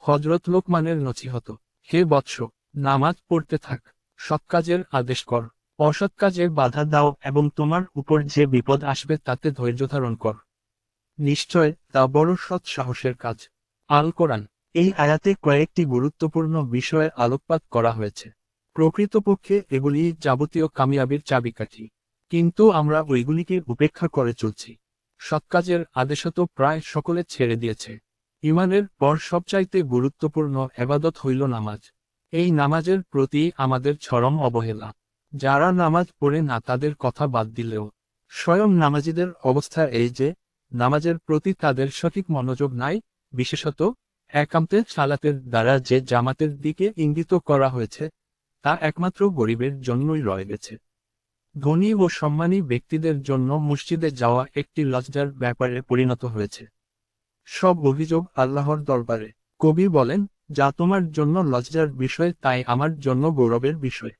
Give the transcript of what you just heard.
হযরত লোকমানের নছিহত। হে বৎস, নামাজ পড়তে থাক, সৎ কাজের আদেশ কর, অসৎ কাজে বাধা দাও এবং তোমার উপর যে বিপদ আসবে তাতে ধৈর্য ধারণ কর। নিশ্চয় তা বড় সৎ সাহসের কাজ। আল কোরআন। এই আয়াতে কয়েকটি গুরুত্বপূর্ণ বিষয়ে আলোকপাত করা হয়েছে। প্রকৃতপক্ষে এগুলি যাবতীয় কামিয়াবির চাবিকাঠি, কিন্তু আমরা ওইগুলিকে উপেক্ষা করে চলছি। সৎ কাজের আদেশও তো প্রায় সকলে ছেড়ে দিয়েছে। ঈমানের পর সবচাইতে গুরুত্বপূর্ণ ইবাদত হইল নামাজ। এই নামাজের প্রতি আমাদের চরম অবহেলা। যারা নামাজ পড়ে না তাদের কথা বাদ দিলেও স্বয়ং নামাজীদের অবস্থা এই যে, নামাজের প্রতি তাদের সঠিক মনোযোগ নাই, বিশেষত একামতে সালাতের দ্বারা যে জামাতের দিকে ইঙ্গিত করা হয়েছে তা একমাত্র গরিবের জন্যই রয়ে গেছে। ধনী ও সম্মানী ব্যক্তিদের জন্য মসজিদে যাওয়া একটি লজ্জার ব্যাপারে পরিণত হয়েছে। সব অভিযোগ আল্লাহর দরবারে। কবি বলেন, যা তোমার জন্য লজ্জার বিষয় তাই আমার জন্য গৌরবের বিষয়।